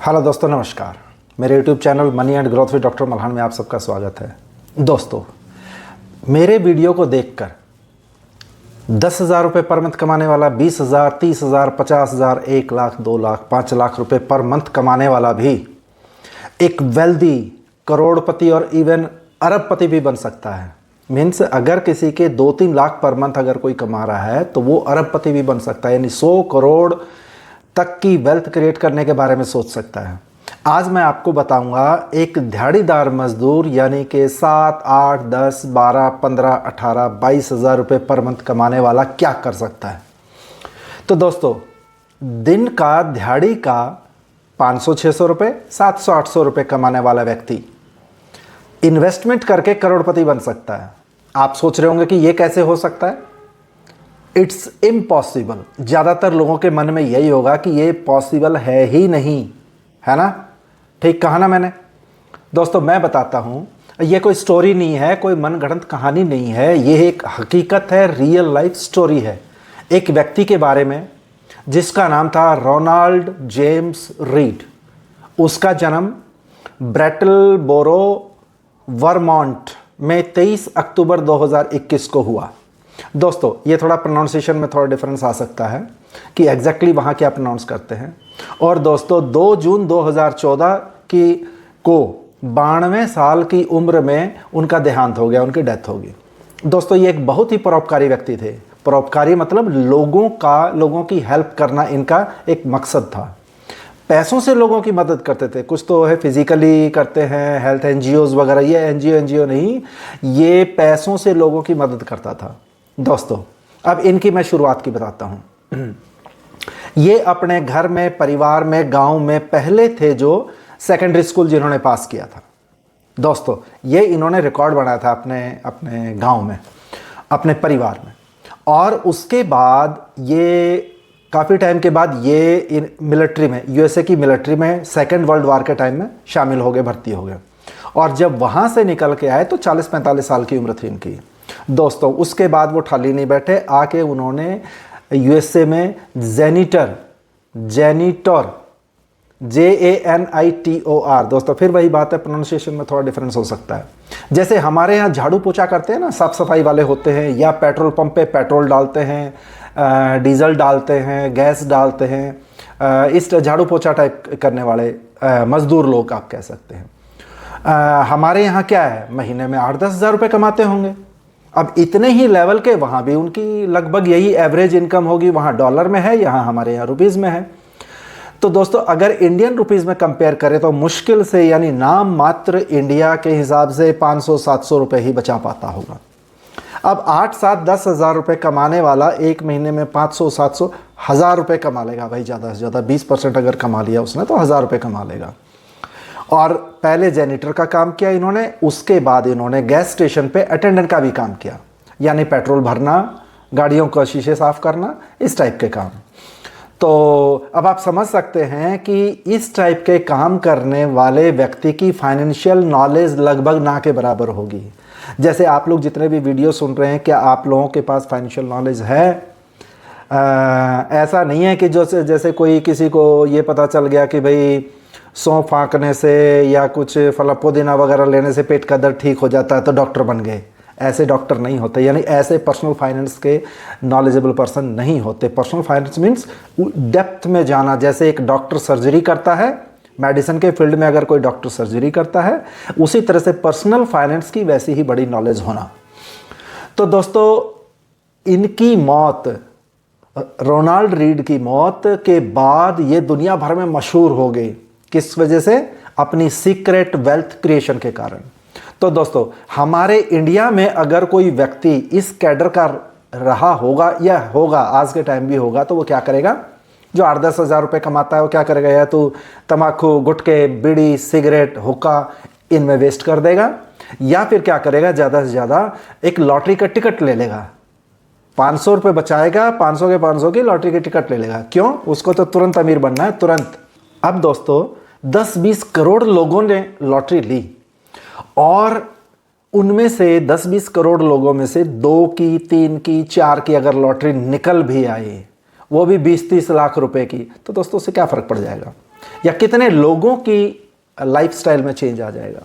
Hello दोस्तों, नमस्कार। मेरे YouTube channel money and growth with doctor Malhan में आप सबका स्वागत है। दोस्तों, मेरे वीडियो को देखकर 10,000 रुपये पर मंथ कमाने वाला, 20,000, 30,000, 50,000, 1 लाख, 2 लाख, 5 लाख रुपये पर मंथ कमाने वाला भी एक वेल्दी, करोड़पति और इवन अरबपति भी बन सकता है। मीन्स अगर किसी के 2-3 लाख पर मंथ अगर कोई कमा रहा है तो वो अरबपति भी बन सकता है, यानी 100 करोड़ तक की वेल्थ क्रिएट करने के बारे में सोच सकता है। आज मैं आपको बताऊंगा एक दिहाड़ीदार मजदूर यानी कि 7, 8, 10, 12, 15, 18, 22,000 रुपये पर मंथ कमाने वाला क्या कर सकता है। तो दोस्तों, दिन का दिहाड़ी का 500-600 रुपये, 700-800 रुपये कमाने वाला व्यक्ति इन्वेस्टमेंट करके करोड़पति बन सकता है। आप सोच रहे होंगे कि ये कैसे हो सकता है। It's impossible. ज़्यादातर लोगों के मन में यही होगा कि ये पॉसिबल है ही नहीं, है ना। ठीक कहा ना मैंने। दोस्तों, मैं बताता हूँ, ये कोई स्टोरी नहीं है, कोई मनगढ़ंत कहानी नहीं है, ये एक हकीकत है, रियल लाइफ स्टोरी है। एक व्यक्ति के बारे में जिसका नाम था रोनाल्ड जेम्स रीड। उसका जन्म ब्रैटलबोरो, वर्मोंट में 23 अक्टूबर 2021 को हुआ। दोस्तों, ये थोड़ा प्रोनाउंसिएशन में थोड़ा डिफरेंस आ सकता है कि एग्जैक्टली वहाँ क्या प्रोनाउंस करते हैं। और दोस्तों, 2 जून 2014 को 92 साल की उम्र में उनका देहांत हो गया, उनकी डेथ हो गई। दोस्तों, ये एक बहुत ही परोपकारी व्यक्ति थे। परोपकारी मतलब लोगों की हेल्प करना इनका एक मकसद था। पैसों से लोगों की मदद करते थे। कुछ तो है फिजिकली करते हैं, हेल्थ एनजीओज वगैरह, ये एनजीओ नहीं, ये पैसों से लोगों की मदद करता था। दोस्तों, अब इनकी मैं शुरुआत की बताता हूँ। ये अपने घर में, परिवार में, गांव में पहले थे जो सेकेंडरी स्कूल जिन्होंने पास किया था। दोस्तों, ये इन्होंने रिकॉर्ड बनाया था अपने गांव में, अपने परिवार में। और उसके बाद ये काफ़ी टाइम के बाद ये मिलिट्री में, यूएसए की मिलिट्री में सेकेंड वर्ल्ड वार के टाइम में शामिल हो गए, भर्ती हो गए। और जब वहाँ से निकल के आए तो 40-45 साल की उम्र थी इनकी। दोस्तों, उसके बाद वो खाली नहीं बैठे, आके उन्होंने यूएसए में जेनिटर JANITOR। दोस्तों, फिर वही बात है, प्रोनाउंसिएशन में थोड़ा डिफरेंस हो सकता है। जैसे हमारे यहाँ झाड़ू पोछा करते हैं ना, साफ सफाई वाले होते हैं, या पेट्रोल पंप पे पेट्रोल डालते हैं, डीजल डालते हैं, गैस डालते हैं, इस झाड़ू पोछा टाइप करने वाले मजदूर लोग आप कह सकते हैं। हमारे यहाँ क्या है, महीने में 8-10 हज़ार रुपये कमाते होंगे। अब इतने ही लेवल के वहाँ भी उनकी लगभग यही एवरेज इनकम होगी। वहाँ डॉलर में है, यहाँ हमारे यहाँ रुपीज़ में है। तो दोस्तों, अगर इंडियन रुपीज़ में कंपेयर करें तो मुश्किल से, यानी नाम मात्र इंडिया के हिसाब से 500-700 रुपये ही बचा पाता होगा। अब 8-7-10 हज़ार रुपये कमाने वाला एक महीने में 500-700 हज़ार रुपये कमा लेगा भाई। ज़्यादा से ज़्यादा 20% अगर कमा लिया उसने तो 1,000 रुपये कमा लेगा। और पहले जेनिटर का काम किया इन्होंने, उसके बाद इन्होंने गैस स्टेशन पे अटेंडेंट का भी काम किया, यानी पेट्रोल भरना, गाड़ियों का शीशे साफ करना, इस टाइप के काम। तो अब आप समझ सकते हैं कि इस टाइप के काम करने वाले व्यक्ति की फाइनेंशियल नॉलेज लगभग ना के बराबर होगी। जैसे आप लोग जितने भी वीडियो सुन रहे हैं, क्या आप लोगों के पास फाइनेंशियल नॉलेज है? ऐसा नहीं है कि जैसे कोई किसी को ये पता चल गया कि भाई सौंफ फाँकने से या कुछ फला पुदीना वगैरह लेने से पेट का दर्द ठीक हो जाता है तो डॉक्टर बन गए। ऐसे डॉक्टर नहीं होते, यानी ऐसे पर्सनल फाइनेंस के नॉलेजेबल पर्सन नहीं होते। पर्सनल फाइनेंस मीन्स डेप्थ में जाना। जैसे एक डॉक्टर सर्जरी करता है, मेडिसिन के फील्ड में अगर कोई डॉक्टर सर्जरी करता है, उसी तरह से पर्सनल फाइनेंस की वैसी ही बड़ी नॉलेज होना। तो दोस्तों, इनकी मौत, रोनाल्ड रीड की मौत के बाद ये दुनिया भर में मशहूर हो गई। किस वजह से? अपनी सीक्रेट वेल्थ क्रिएशन के कारण। तो दोस्तों, हमारे इंडिया में अगर कोई व्यक्ति इस कैडर का रहा होगा या होगा, आज के टाइम भी होगा, तो वो क्या करेगा? जो 8-10 हज़ार रुपये कमाता है वो क्या करेगा? या तो तम्बाकू, गुटखे, बीड़ी, सिगरेट, हुक्का इनमें वेस्ट कर देगा, या फिर क्या करेगा, ज़्यादा से ज़्यादा एक लॉटरी का टिकट ले लेगा। 500 रुपये बचाएगा, 500 के 500 की लॉटरी की टिकट ले लेगा। क्यों? उसको तो तुरंत अमीर बनना है, तुरंत। अब दोस्तों, 10-20 करोड़ लोगों ने लॉटरी ली, और उनमें से 10-20 करोड़ लोगों में से 2 की, 3 की, 4 की अगर लॉटरी निकल भी आई, वो भी 20-30 लाख रुपए की, तो दोस्तों उससे क्या फ़र्क पड़ जाएगा? या कितने लोगों की लाइफस्टाइल में चेंज आ जाएगा।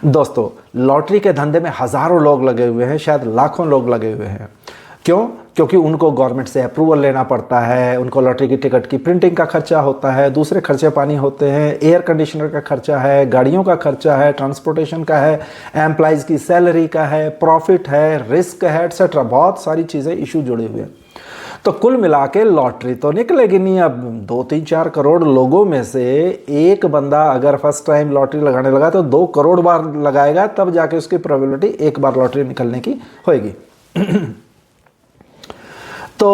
दोस्तों, लॉटरी के धंधे में हज़ारों लोग लगे हुए हैं, शायद लाखों लोग लगे हुए हैं। क्यों? क्योंकि उनको गवर्नमेंट से अप्रूवल लेना पड़ता है, उनको लॉटरी की टिकट की प्रिंटिंग का खर्चा होता है, दूसरे खर्चे पानी होते हैं, एयर कंडीशनर का खर्चा है, गाड़ियों का खर्चा है, ट्रांसपोर्टेशन का है, एम्प्लॉइज़ की सैलरी का है, प्रॉफिट है, रिस्क है, एटसेट्रा। बहुत सारी चीज़ें इशू जुड़े हुए हैं। तो कुल मिला के लॉटरी तो निकलेगी नहीं। अब 2-3-4 करोड़ लोगों में से एक बंदा अगर फर्स्ट टाइम लॉटरी लगाने लगा तो 2 करोड़ बार लगाएगा, तब जाके उसकी प्रोबेबिलिटी एक बार लॉटरी निकलने की होएगी। तो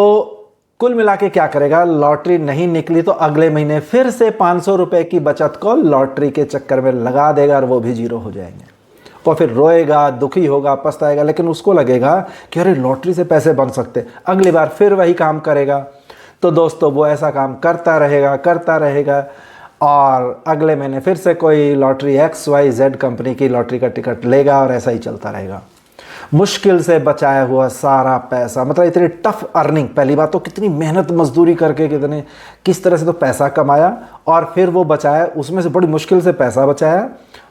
कुल मिला के क्या करेगा, लॉटरी नहीं निकली तो अगले महीने फिर से 500 रुपए की बचत को लॉटरी के चक्कर में लगा देगा और वो भी जीरो हो जाएंगे। वो फिर रोएगा, दुखी होगा, पछताएगा, लेकिन उसको लगेगा कि अरे लॉटरी से पैसे बन सकते, अगली बार फिर वही काम करेगा। तो दोस्तों, वो ऐसा काम करता रहेगा और अगले महीने फिर से कोई लॉटरी XYZ कंपनी की लॉटरी का टिकट लेगा और ऐसा ही चलता रहेगा। मुश्किल से बचाया हुआ सारा पैसा, मतलब इतनी टफ अर्निंग, पहली बात तो कितनी मेहनत मजदूरी करके किस तरह से तो पैसा कमाया और फिर वो बचाया, उसमें से बड़ी मुश्किल से पैसा बचाया,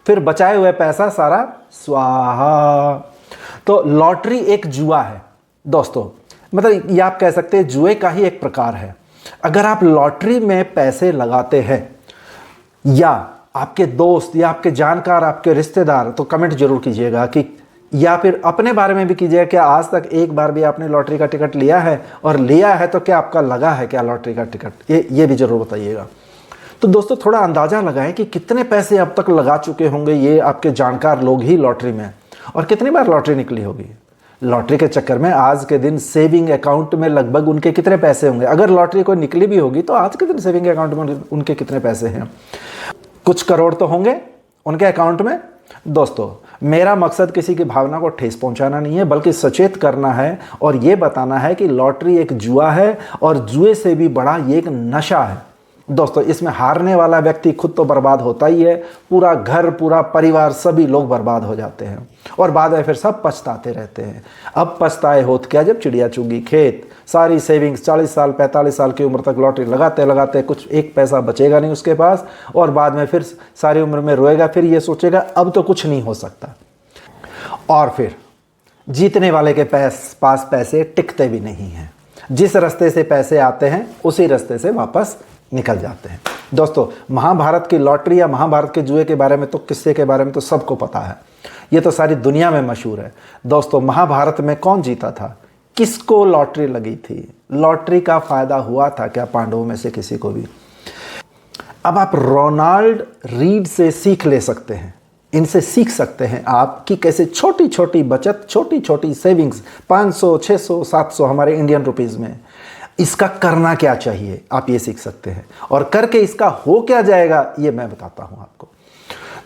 फिर बचाए हुए पैसा सारा स्वाहा। तो लॉटरी एक जुआ है दोस्तों, मतलब ये आप कह सकते हैं जुए का ही एक प्रकार है। अगर आप लॉटरी में पैसे लगाते हैं या आपके दोस्त या आपके जानकार, आपके रिश्तेदार, तो कमेंट जरूर कीजिएगा कि, या फिर अपने बारे में भी कीजिएगा, क्या आज तक एक बार भी आपने लॉटरी का टिकट लिया है, और लिया है तो क्या आपका लगा है क्या लॉटरी का टिकट, ये भी जरूर बताइएगा। तो दोस्तों, थोड़ा अंदाज़ा लगाएं कि कितने पैसे अब तक लगा चुके होंगे ये आपके जानकार लोग ही लॉटरी में, और कितनी बार लॉटरी निकली होगी। लॉटरी के चक्कर में आज के दिन सेविंग अकाउंट में लगभग उनके कितने पैसे होंगे, अगर लॉटरी कोई निकली भी होगी तो आज के दिन सेविंग अकाउंट में उनके कितने पैसे हैं। कुछ करोड़ तो होंगे उनके अकाउंट में। दोस्तों, मेरा मकसद किसी की भावना को ठेस पहुंचाना नहीं है, बल्कि सचेत करना है और ये बताना है कि लॉटरी एक जुआ है और जुए से भी बड़ा ये एक नशा है। दोस्तों, इसमें हारने वाला व्यक्ति खुद तो बर्बाद होता ही है, पूरा घर, पूरा परिवार, सभी लोग बर्बाद हो जाते हैं और बाद में फिर सब पछताते रहते हैं। अब पछताए होत क्या, जब चिड़िया चुगी खेत, सारी सेविंग्स 40 साल 45 साल की उम्र तक लॉटरी लगाते लगाते कुछ एक पैसा बचेगा नहीं उसके पास, और बाद में फिर सारी उम्र में रोएगा, फिर ये सोचेगा अब तो कुछ नहीं हो सकता, और फिर जीतने वाले के पास पैसे टिकते भी नहीं हैं। जिस रास्ते से पैसे आते हैं उसी रास्ते से वापस निकल जाते हैं। दोस्तों, महाभारत की लॉटरी या महाभारत के जुए के बारे में तो, किस्से के बारे में तो सबको पता है, ये तो सारी दुनिया में मशहूर है। दोस्तों, महाभारत में कौन जीता था, किसको लॉटरी लगी थी, लॉटरी का फायदा हुआ था क्या पांडवों में से किसी को भी। अब आप रोनाल्ड रीड से सीख ले सकते हैं, इनसे सीख सकते हैं आप कि कैसे छोटी छोटी बचत, छोटी छोटी सेविंग्स, 500 600 700 हमारे इंडियन रुपीस में, इसका करना क्या चाहिए, आप ये सीख सकते हैं। और करके इसका हो क्या जाएगा ये मैं बताता हूं आपको।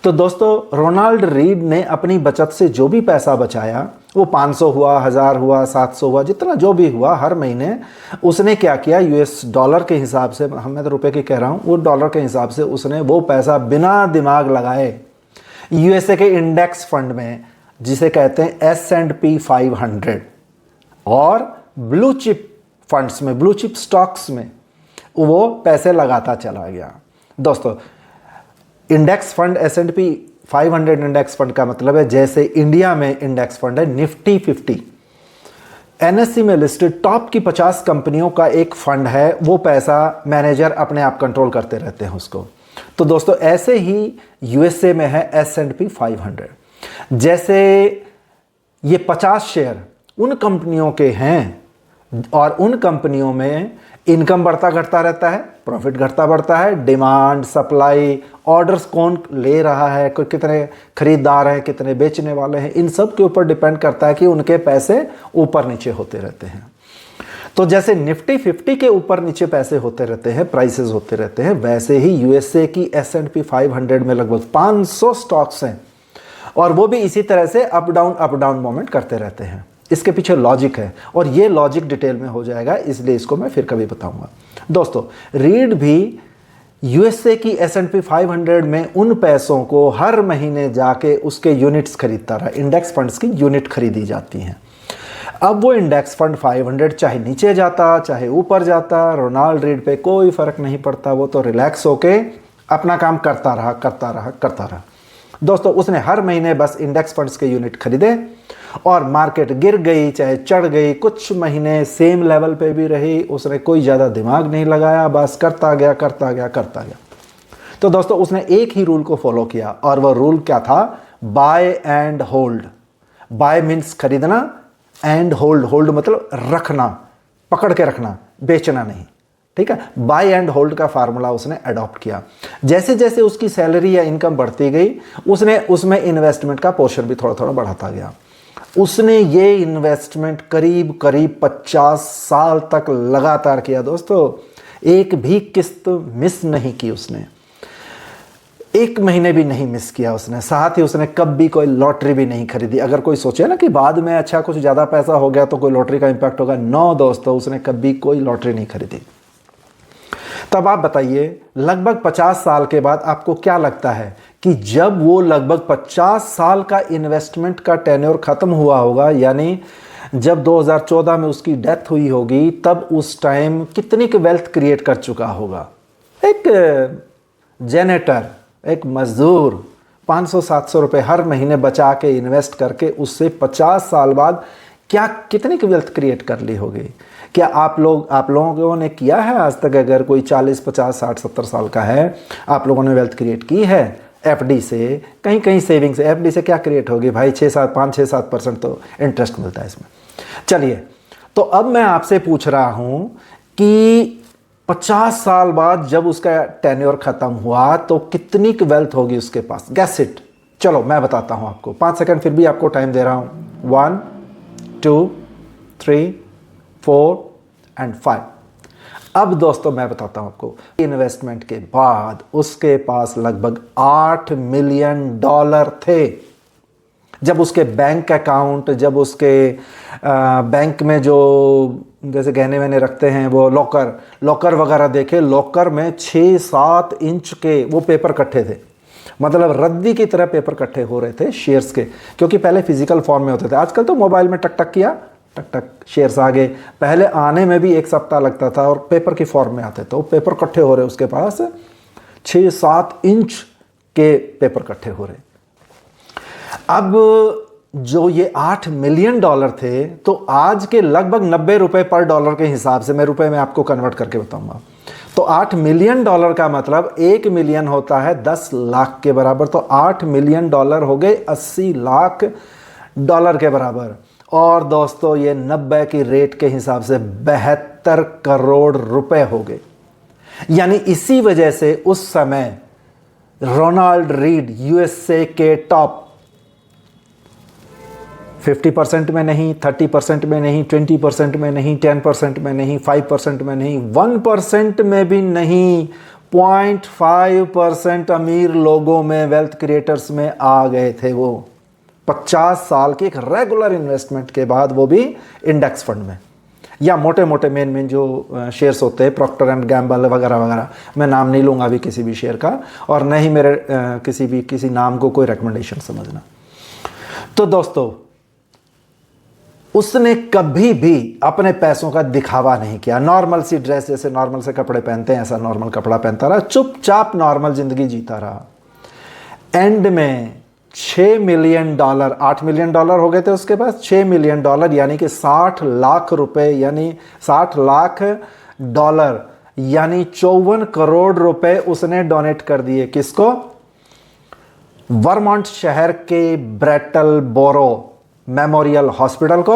तो दोस्तों, रोनाल्ड रीड ने अपनी बचत से जो भी पैसा बचाया, वो 500 हुआ, 1000 हुआ, 700 हुआ, जितना जो भी हुआ, हर महीने उसने क्या किया, US डॉलर के हिसाब से, मैं तो रुपए की कह रहा हूँ, वो डॉलर के हिसाब से उसने वो पैसा बिना दिमाग लगाए USA के इंडेक्स फंड में, जिसे कहते हैं S&P 500, और ब्लू चिप फंड्स में, ब्लू चिप स्टॉक्स में वो पैसे लगाता चला गया। दोस्तों, index fund S&P 500 index fund का मतलब है जैसे इंडिया में इंडेक्स फंड है निफ्टी 50, NSE में लिस्टेड टॉप की 50 कंपनियों का एक फंड है, वो पैसा मैनेजर अपने आप कंट्रोल करते रहते हैं उसको। तो दोस्तों, ऐसे ही USA में है S&P 500। जैसे ये 50 शेयर उन कंपनियों के हैं और उन कंपनियों में इनकम बढ़ता घटता रहता है, प्रॉफिट घटता बढ़ता है, डिमांड, सप्लाई, ऑर्डर्स कौन ले रहा है, कितने खरीदार हैं, कितने बेचने वाले हैं, इन सब के ऊपर डिपेंड करता है कि उनके पैसे ऊपर नीचे होते रहते हैं। तो जैसे निफ्टी 50 के ऊपर नीचे पैसे होते रहते हैं, प्राइसेस होते रहते हैं, वैसे ही USA की S&P 500 में लगभग 500 स्टॉक्स हैं और वो भी इसी तरह से अप डाउन मोमेंट करते रहते हैं। इसके पीछे लॉजिक है और ये लॉजिक डिटेल में हो जाएगा, इसलिए इसको मैं फिर कभी बताऊंगा। दोस्तों, रीड भी USA की S&P 500 में उन पैसों को हर महीने जाके उसके यूनिट्स खरीदता रहा, इंडेक्स फंड्स की यूनिट खरीदी जाती हैं। अब वो इंडेक्स फंड 500 चाहे नीचे जाता चाहे ऊपर जाता, रोनाल्ड रीड पे कोई फर्क नहीं पड़ता, वो तो रिलैक्स होके अपना काम करता रहा करता रहा करता रहा। दोस्तों उसने हर महीने बस इंडेक्स फंड्स के यूनिट खरीदे और मार्केट गिर गई चाहे चढ़ गई, कुछ महीने सेम लेवल पे भी रही, उसने कोई ज़्यादा दिमाग नहीं लगाया, बस करता गया करता गया करता गया। तो दोस्तों उसने एक ही रूल को फॉलो किया और वह रूल क्या था? Buy and hold. Buy means खरीदना, एंड होल्ड, होल्ड मतलब रखना, पकड़ के रखना, बेचना नहीं। ठीक है, बाय एंड होल्ड का फार्मूला उसने अडॉप्ट किया। जैसे जैसे उसकी सैलरी या इनकम बढ़ती गई उसने उसमें इन्वेस्टमेंट का पोर्शन भी थोड़ा थोड़ा बढ़ाता गया। उसने ये इन्वेस्टमेंट करीब करीब 50 साल तक लगातार किया दोस्तों, एक भी किस्त मिस नहीं की उसने, एक महीने भी नहीं मिस किया उसने। साथ ही उसने कभी कोई लॉटरी भी नहीं खरीदी। अगर कोई सोचे ना कि बाद में अच्छा कुछ ज़्यादा पैसा हो गया तो कोई लॉटरी का इम्पैक्ट होगा, नो दोस्तों, उसने कभी कोई लॉटरी नहीं खरीदी। तब आप बताइए लगभग 50 साल के बाद आपको क्या लगता है कि जब वो लगभग 50 साल का इन्वेस्टमेंट का टेन्योर खत्म हुआ होगा, यानी जब 2014 में उसकी डेथ हुई होगी, तब उस टाइम कितनी की वेल्थ क्रिएट कर चुका होगा? एक जेनेटर, एक मजदूर 500-700 रुपये हर महीने बचा के इन्वेस्ट करके उससे 50 साल बाद क्या कितनी की वेल्थ क्रिएट कर ली होगी? क्या आप लोगों ने किया है आज तक? अगर कोई 40, 50, 60, 70 साल का है, आप लोगों ने वेल्थ क्रिएट की है एफडी से, कहीं कहीं सेविंग से? एफडी से क्या क्रिएट होगी भाई? 5-6-7% तो इंटरेस्ट मिलता है इसमें। चलिए, तो अब मैं आपसे पूछ रहा हूं कि 50 साल बाद जब उसका टेन्योर खत्म हुआ तो कितनी की वेल्थ होगी उसके पास? Gas it. चलो मैं बताता हूं आपको, 5 सेकंड फिर भी आपको टाइम दे रहा हूं। 1 2 3 4 एंड 5। अब दोस्तों मैं बताता हूं आपको, इन्वेस्टमेंट के बाद उसके पास लगभग $8 मिलियन थे। जब उसके बैंक अकाउंट, जब उसके बैंक में जो जैसे गहने वहने रखते हैं वो लॉकर वगैरह देखे, लॉकर में 6-7 इंच के वो पेपर इकट्ठे थे। मतलब रद्दी की तरह पेपर इकट्ठे हो रहे थे शेयर्स के, क्योंकि पहले फिजिकल फॉर्म में होते थे। आजकल तो मोबाइल में टक टक किया, टक टक शेयर्स आ गए। पहले आने में भी 1 सप्ताह लगता था और पेपर की फॉर्म में आते थे। वो पेपर इकट्ठे हो रहे, उसके पास 6-7 इंच के पेपर इकट्ठे हो रहे। अब जो ये $8 मिलियन थे, तो आज के लगभग 90 रुपए पर डॉलर के हिसाब से, मैं रुपए में आपको कन्वर्ट करके बताऊंगा, तो $8 मिलियन का मतलब 1 मिलियन होता है 10 लाख के बराबर। तो $8 मिलियन हो गए 80 लाख डॉलर के बराबर। और दोस्तों ये 90 की रेट के हिसाब से 72 करोड़ रुपए हो गए। यानी इसी वजह से उस समय रोनाल्ड रीड यूएसए के टॉप 50% में नहीं, 30% में नहीं, 20% में नहीं, 10% में नहीं, 5% में नहीं, 1% में भी नहीं, 0.5% अमीर लोगों में, वेल्थ क्रिएटर्स में आ गए थे वो 50 साल के एक रेगुलर इन्वेस्टमेंट के बाद, वो भी इंडेक्स फंड में, या मोटे मोटे मेन जो शेयर्स होते हैं, प्रॉक्टर एंड गैम्बल वगैरह वगैरह। मैं नाम नहीं लूँगा अभी किसी भी शेयर का, और न ही मेरे किसी नाम को कोई रिकमेंडेशन समझना। तो दोस्तों उसने कभी भी अपने पैसों का दिखावा नहीं किया। नॉर्मल सी ड्रेस, जैसे नॉर्मल से कपड़े पहनते हैं ऐसा नॉर्मल कपड़ा पहनता रहा, चुपचाप नॉर्मल जिंदगी जीता रहा। एंड में $6 मिलियन, $8 मिलियन हो गए थे उसके पास, $6 मिलियन यानी कि 60 लाख रुपए, यानी 60 लाख डॉलर, यानी 54 करोड़ रुपए उसने डोनेट कर दिए। किसको? वर्मोंट शहर के ब्रेटलबोरो मेमोरियल हॉस्पिटल को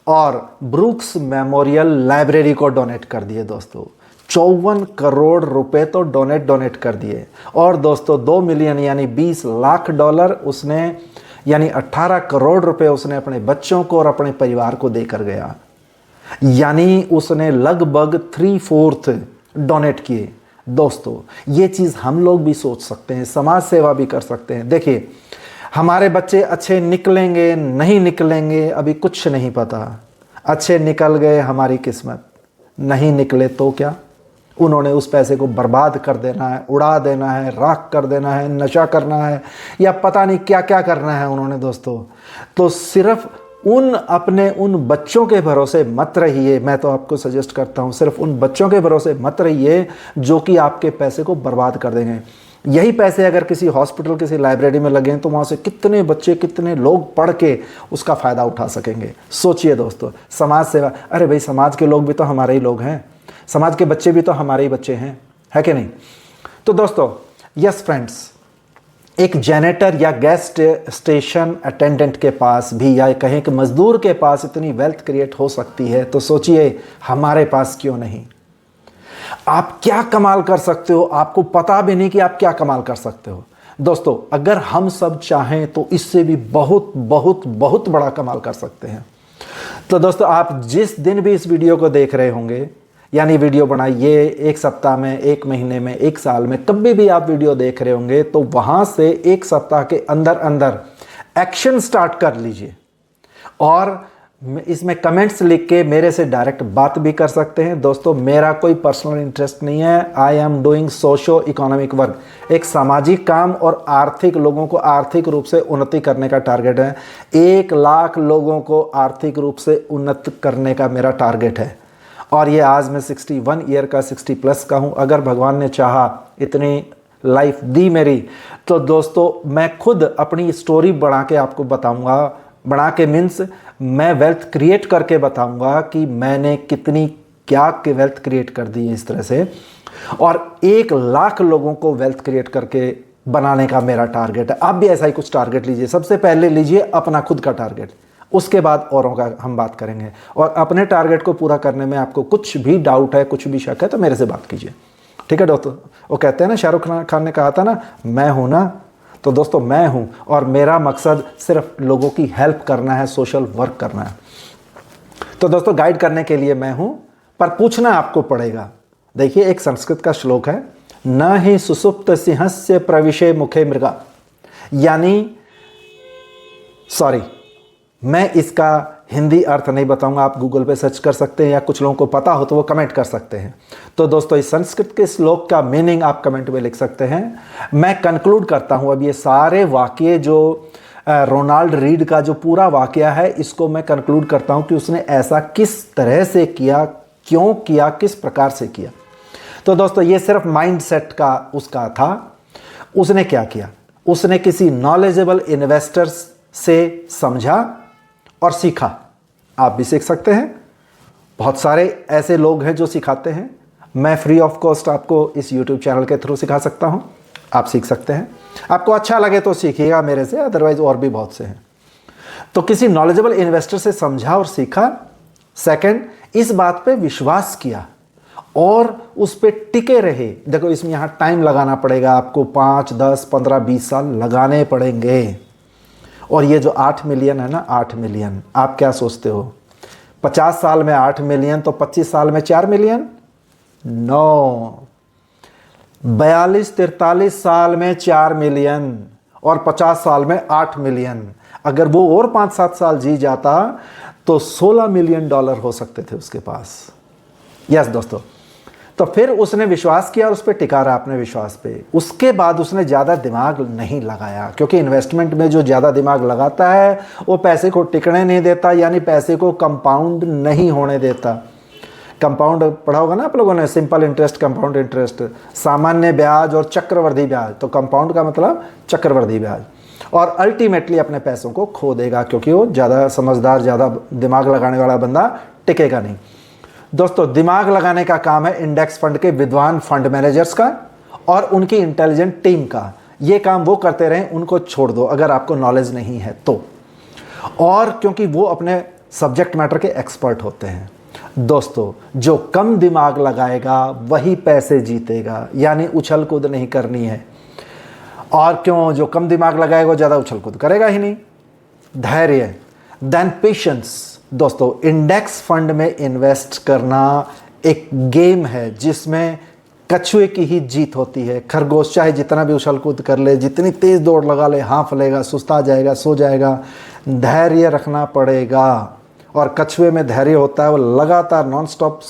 और ब्रूक्स मेमोरियल लाइब्रेरी को डोनेट कर दिए दोस्तों। 54 करोड़ रुपए तो डोनेट कर दिए। और दोस्तों 2 मिलियन यानी 20 लाख डॉलर उसने, यानी 18 करोड़ रुपए उसने अपने बच्चों को और अपने परिवार को देकर गया। यानी उसने लगभग 3/4 डोनेट किए। दोस्तों ये चीज़ हम लोग भी सोच सकते हैं, समाज सेवा भी कर सकते हैं। देखिए हमारे बच्चे अच्छे निकलेंगे नहीं निकलेंगे अभी कुछ नहीं पता। अच्छे निकल गए हमारी किस्मत, नहीं निकले तो क्या? उन्होंने उस पैसे को बर्बाद कर देना है, उड़ा देना है, राख कर देना है, नशा करना है, या पता नहीं क्या क्या करना है उन्होंने दोस्तों। तो सिर्फ उन बच्चों के भरोसे मत रहिए। मैं तो आपको सजेस्ट करता हूँ, सिर्फ उन बच्चों के भरोसे मत रहिए जो कि आपके पैसे को बर्बाद कर देंगे। यही पैसे अगर किसी हॉस्पिटल, किसी लाइब्रेरी में लगे तो वहाँ से कितने बच्चे, कितने लोग पढ़ के उसका फ़ायदा उठा सकेंगे। सोचिए दोस्तों, समाज सेवा, अरे भाई समाज के लोग भी तो हमारे ही लोग हैं, समाज के बच्चे भी तो हमारे ही बच्चे हैं, है कि नहीं। तो दोस्तों, यस फ्रेंड्स, एक जेनेटर या गैस स्टेशन अटेंडेंट के पास भी, या कहें कि मजदूर के पास इतनी वेल्थ क्रिएट हो सकती है, तो सोचिए हमारे पास क्यों नहीं। आप क्या कमाल कर सकते हो, आपको पता भी नहीं कि आप क्या कमाल कर सकते हो। दोस्तों, अगर हम सब चाहें तो इससे भी बहुत बहुत बहुत बड़ा कमाल कर सकते हैं। तो दोस्तों, आप जिस दिन भी इस वीडियो को देख रहे होंगे, यानी वीडियो बनाइए, एक सप्ताह में, एक महीने में, एक साल में, कभी भी आप वीडियो देख रहे होंगे, तो वहाँ से एक सप्ताह के अंदर अंदर एक्शन स्टार्ट कर लीजिए। और इसमें कमेंट्स लिख के मेरे से डायरेक्ट बात भी कर सकते हैं। दोस्तों, मेरा कोई पर्सनल इंटरेस्ट नहीं है। I am doing socio economic work, एक सामाजिक काम और आर्थिक, लोगों को आर्थिक रूप से उन्नति करने का टारगेट है। 1 लाख लोगों को आर्थिक रूप से उन्नत करने का मेरा टारगेट है। और ये आज मैं 61 ईयर का, 60 प्लस का हूँ। अगर भगवान ने चाहा, इतनी लाइफ दी मेरी, तो दोस्तों मैं खुद अपनी स्टोरी बना के आपको बताऊंगा। बना के मीन्स मैं वेल्थ क्रिएट करके बताऊंगा कि मैंने कितनी क्या के वेल्थ क्रिएट कर दी है इस तरह से। और 1 लाख लोगों को वेल्थ क्रिएट करके बनाने का मेरा टारगेट है। आप भी ऐसा ही कुछ टारगेट लीजिए। सबसे पहले लीजिए अपना खुद का टारगेट, उसके बाद औरों का हम बात करेंगे। और अपने टारगेट को पूरा करने में आपको कुछ भी डाउट है, कुछ भी शक है, तो मेरे से बात कीजिए, ठीक है दोस्तों। वो कहते हैं ना, शाहरुख खान ने कहा था ना, मैं हूं ना। तो दोस्तों, मैं हूं और मेरा मकसद सिर्फ लोगों की हेल्प करना है, सोशल वर्क करना है। तो दोस्तों, गाइड करने के लिए मैं हूं, पर पूछना आपको पड़ेगा। देखिए, एक संस्कृत का श्लोक है, न ही सुसुप्त सिंहस्य प्रविशे मुखे मृगा, यानी सॉरी, मैं इसका हिंदी अर्थ नहीं बताऊंगा, आप गूगल पे सर्च कर सकते हैं, या कुछ लोगों को पता हो तो वो कमेंट कर सकते हैं। तो दोस्तों, इस संस्कृत के श्लोक का मीनिंग आप कमेंट में लिख सकते हैं। मैं कंक्लूड करता हूं अब ये सारे वाक्य, जो रोनाल्ड रीड का जो पूरा वाक्य है, इसको मैं कंक्लूड करता हूं कि उसने ऐसा किस तरह से किया, क्यों किया, किस प्रकार से किया। तो दोस्तों, ये सिर्फ माइंड सेट का उसका था। उसने क्या किया, उसने किसी नॉलेजेबल इन्वेस्टर्स से समझा और सीखा। आप भी सीख सकते हैं, बहुत सारे ऐसे लोग हैं जो सिखाते हैं। मैं फ्री ऑफ कॉस्ट आपको इस YouTube चैनल के थ्रू सिखा सकता हूं, आप सीख सकते हैं। आपको अच्छा लगे तो सीखिएगा मेरे से, अदरवाइज और भी बहुत से हैं। तो किसी नॉलेजेबल इन्वेस्टर से समझा और सीखा। सेकंड, इस बात पे विश्वास किया और उस पे टिके रहे। देखो, इसमें यहाँ टाइम लगाना पड़ेगा आपको, 5, 10, 15, 20 साल लगाने पड़ेंगे। और ये जो 8 मिलियन है ना, 8 मिलियन, आप क्या सोचते हो 50 साल में 8 मिलियन तो 25 साल में 4 मिलियन? नो, 42-43 साल में 4 मिलियन और 50 साल में 8 मिलियन। अगर वो और 5-7 साल जी जाता तो $16 मिलियन हो सकते थे उसके पास। यस दोस्तों, तो फिर उसने विश्वास किया और उस पर टिका रहा, अपने विश्वास पे। उसके बाद उसने ज़्यादा दिमाग नहीं लगाया, क्योंकि इन्वेस्टमेंट में जो ज़्यादा दिमाग लगाता है वो पैसे को टिकने नहीं देता, यानी पैसे को कंपाउंड नहीं होने देता। कंपाउंड पढ़ा होगा ना आप लोगों ने, सिंपल इंटरेस्ट, कंपाउंड इंटरेस्ट, सामान्य ब्याज और चक्रवृद्धि ब्याज। तो कंपाउंड का मतलब चक्रवृद्धि ब्याज। और अल्टीमेटली अपने पैसों को खो देगा, क्योंकि वो ज़्यादा समझदार, ज़्यादा दिमाग लगाने वाला बंदा टिकेगा नहीं। दोस्तों, दिमाग लगाने का काम है इंडेक्स फंड के विद्वान फंड मैनेजर्स का और उनकी इंटेलिजेंट टीम का। ये काम वो करते रहें, उनको छोड़ दो अगर आपको नॉलेज नहीं है तो। और क्योंकि वो अपने सब्जेक्ट मैटर के एक्सपर्ट होते हैं। दोस्तों, जो कम दिमाग लगाएगा वही पैसे जीतेगा, यानी उछल कूद नहीं करनी है। और क्यों, जो कम दिमाग लगाएगा वो ज़्यादा उछल कूद करेगा ही नहीं। धैर्य, देन पेशेंस। दोस्तों, इंडेक्स फंड में इन्वेस्ट करना एक गेम है जिसमें कछुए की ही जीत होती है। खरगोश चाहे जितना भी उछल कूद कर ले, जितनी तेज दौड़ लगा ले, हाँफ लेगा, सुस्ता जाएगा, सो जाएगा। धैर्य रखना पड़ेगा। और कछुए में धैर्य होता है, वो लगातार नॉन स्टॉप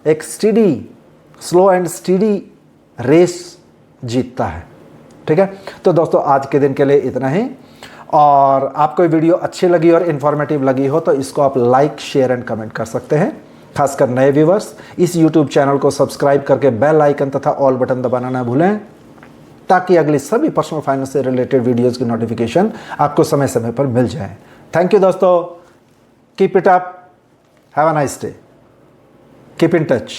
एक steady, slow and steady race जीतता है। ठीक है, तो दोस्तों, आज के दिन के लिए इतना ही। और आपको ये वीडियो अच्छी लगी और इन्फॉर्मेटिव लगी हो तो इसको आप लाइक, शेयर एंड कमेंट कर सकते हैं। खासकर नए व्यूवर्स इस यूट्यूब चैनल को सब्सक्राइब करके बेल आइकन तथा ऑल बटन दबाना ना भूलें, ताकि अगली सभी पर्सनल फाइनेंस से रिलेटेड वीडियोस की नोटिफिकेशन आपको समय समय पर मिल जाए। थैंक यू दोस्तों, keep it up, have a nice day, keep in touch.